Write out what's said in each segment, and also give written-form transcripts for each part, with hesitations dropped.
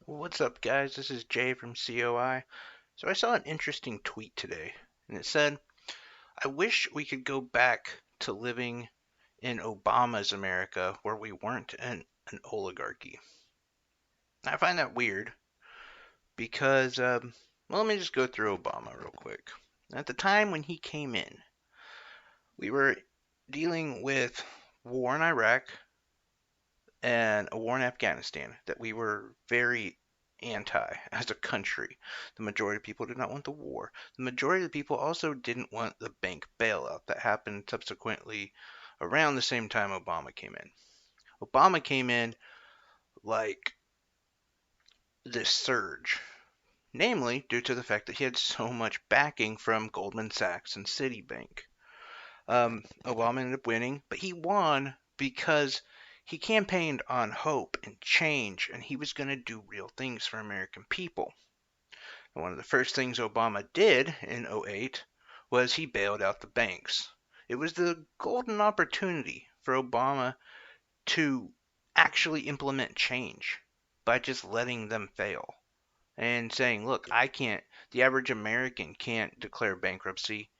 What's up, guys? This is Jay from COI. So I saw an interesting tweet today, and it said, I wish we could go back to living in Obama's America where we weren't an oligarchy. I find that weird because, well, let me just go through Obama real quick. At the time when he came in, we were dealing with war in Iraq and a war in Afghanistan that we were very anti as a country. The majority of people did not want the war. The majority of the people also didn't want the bank bailout that happened subsequently around the same time Obama came in. Obama came in like this surge, namely due to the fact that he had so much backing from Goldman Sachs and Citibank. Obama ended up winning, but he won because he campaigned on hope and change, and he was going to do real things for American people. And one of the first things Obama did in '08 was he bailed out the banks. It was the golden opportunity for Obama to actually implement change by just letting them fail and saying, look, the average American can't declare bankruptcy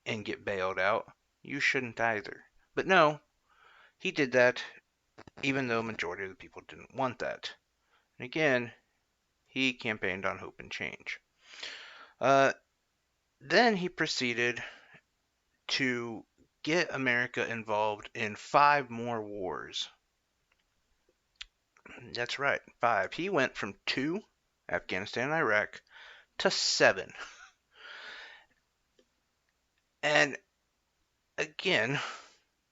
and get bailed out. You shouldn't either. But no, he did that even though majority of the people didn't want that. And again, he campaigned on hope and change. Uh, then he proceeded to get America involved in 5 more wars. That's right, 5. He went from 2, Afghanistan and Iraq, to 7. And again,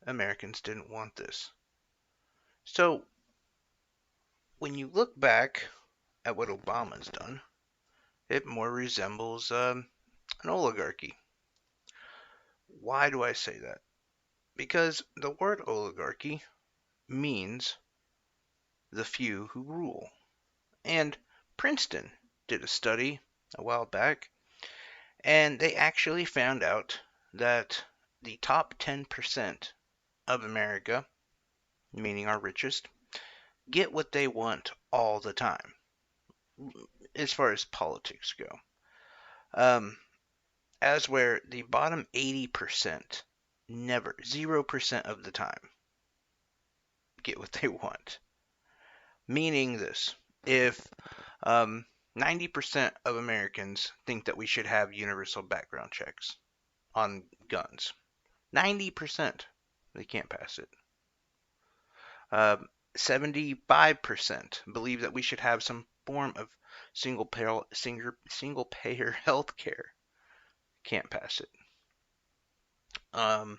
Americans didn't want this. So when you look back at what Obama's done, it more resembles an oligarchy. Why do I say that? Because the word oligarchy means the few who rule. And Princeton did a study a while back, and they actually found out that the top 10% of America, meaning our richest, get what they want all the time, as far as politics go. Um, as where the bottom 80% never, 0% of the time, get what they want. Meaning this, if 90% of Americans think that we should have universal background checks on guns, 90%, they can't pass it. 75% believe that we should have some form of single payer health care, can't pass it. I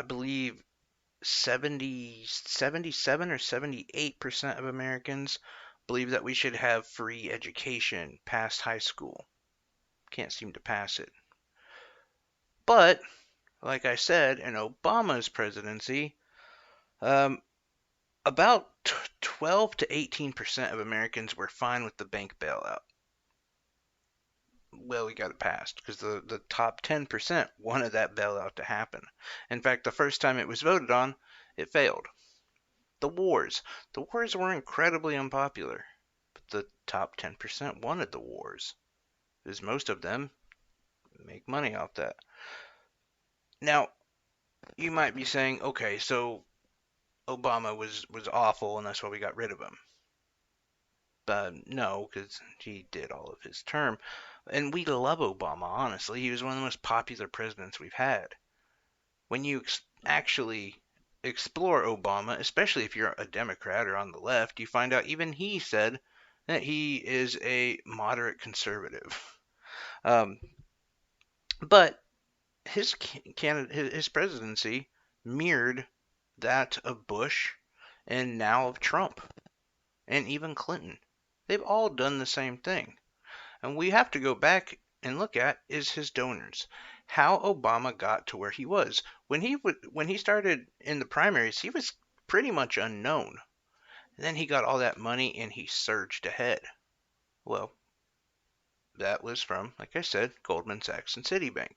believe 77 or 78% of Americans believe that we should have free education past high school. Can't seem to pass it. But, like I said, in Obama's presidency, um, about 12 to 18% of Americans were fine with the bank bailout. Well, we got it passed because the top 10% wanted that bailout to happen. In fact, the first time it was voted on, it failed. The wars. The wars were incredibly unpopular, but the top 10% wanted the wars, because most of them make money off that. Now, you might be saying, okay, so Obama was awful and that's why we got rid of him. But no, because he did all of his term. And we love Obama, honestly. He was one of the most popular presidents we've had. When you actually explore Obama, especially if you're a Democrat or on the left, you find out even he said that he is a moderate conservative. Um, but his presidency mirrored that of Bush and now of Trump and even Clinton. They've all done the same thing. And we have to go back and look at is his donors. How Obama got to where he was. When he started in the primaries, he was pretty much unknown. And then he got all that money and he surged ahead. Well, that was from, like I said, Goldman Sachs and Citibank.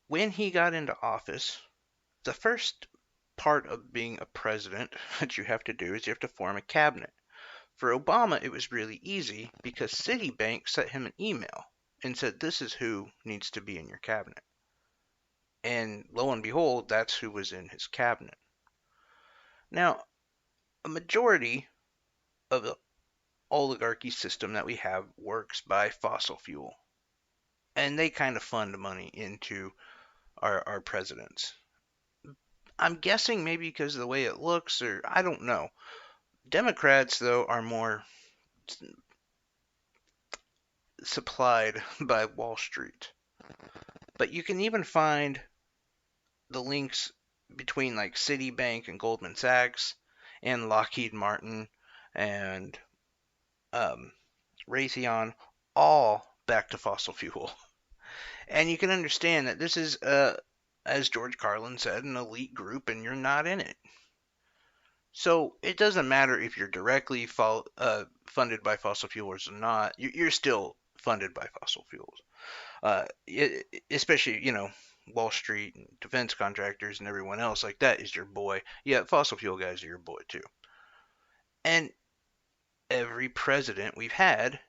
When he got into office, the first part of being a president that you have to do is you have to form a cabinet. For Obama, it was really easy because Citibank sent him an email and said, "This is who needs to be in your cabinet." And lo and behold, that's who was in his cabinet. Now, a majority of the oligarchy system that we have works by fossil fuel. And they kind of fund money into our presidents. I'm guessing maybe because of the way it looks, or I don't know. Democrats, though, are more supplied by Wall Street. But you can even find the links between like Citibank and Goldman Sachs and Lockheed Martin and um, Raytheon, all back to fossil fuel. And you can understand that this is, as George Carlin said, an elite group and you're not in it. So it doesn't matter if you're directly funded by fossil fuels or not, you're still funded by fossil fuels. Especially, Wall Street and defense contractors and everyone else like that is your boy. Yeah, fossil fuel guys are your boy too. And every president we've had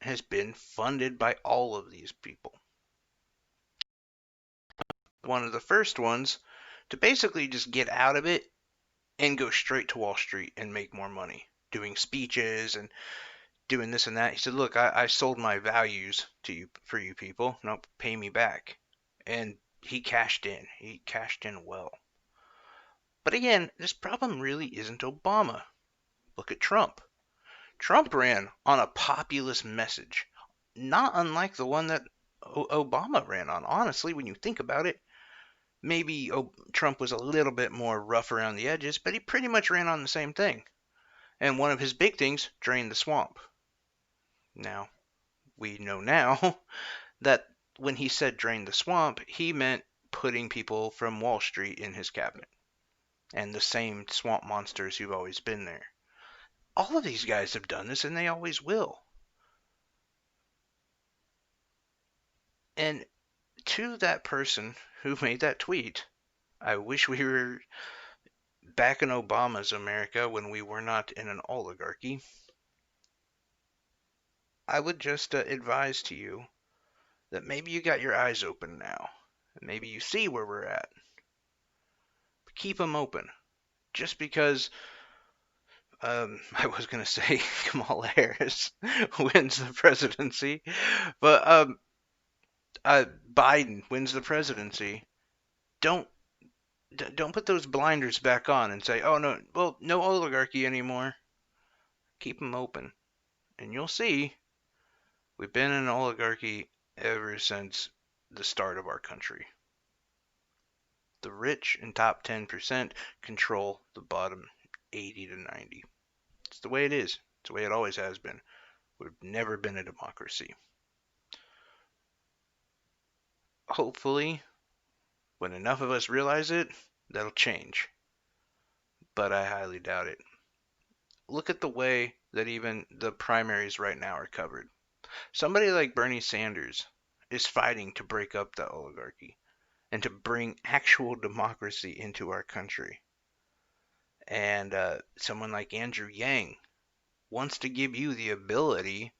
has been funded by all of these people. One of the first ones to basically just get out of it and go straight to Wall Street and make more money doing speeches and doing this and that. He said, "Look, I sold my values to you for you people. Now pay me back." And he cashed in. He cashed in well. But again, this problem really isn't Obama. Look at Trump. Trump ran on a populist message, not unlike the one that Obama ran on. Honestly, when you think about it, maybe Trump was a little bit more rough around the edges, but he pretty much ran on the same thing. And one of his big things, drain the swamp. Now, we know now that when he said drain the swamp, he meant putting people from Wall Street in his cabinet. And the same swamp monsters who've always been there. All of these guys have done this, and they always will. And to that person who made that tweet, I wish we were back in Obama's America when we were not in an oligarchy. I would just advise to you that maybe you got your eyes open now. Maybe you see where we're at. But keep them open. Just because I was going to say Kamala Harris wins the presidency, but Biden wins the presidency. Don't don't put those blinders back on and say, "Oh no, well, no oligarchy anymore." Keep them open, and you'll see we've been in an oligarchy ever since the start of our country. The rich and top 10% control the bottom 80 to 90. It's the way it is. It's the way it always has been. We've never been a democracy. Hopefully, when enough of us realize it, that'll change. But I highly doubt it. Look at the way that even the primaries right now are covered. Somebody like Bernie Sanders is fighting to break up the oligarchy and to bring actual democracy into our country. And someone like Andrew Yang wants to give you the ability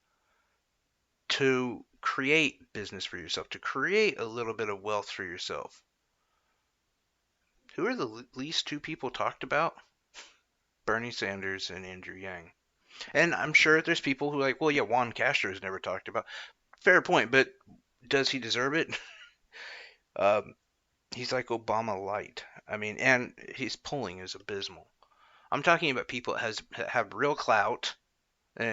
to create business for yourself, to create a little bit of wealth for yourself. Who are the least two people talked about? Bernie Sanders and Andrew Yang. And I'm sure there's people who are like, well, yeah, Juan Castro is never talked about. Fair point, but does he deserve it? He's like Obama light. I mean, and his polling is abysmal. I'm talking about people that have real clout and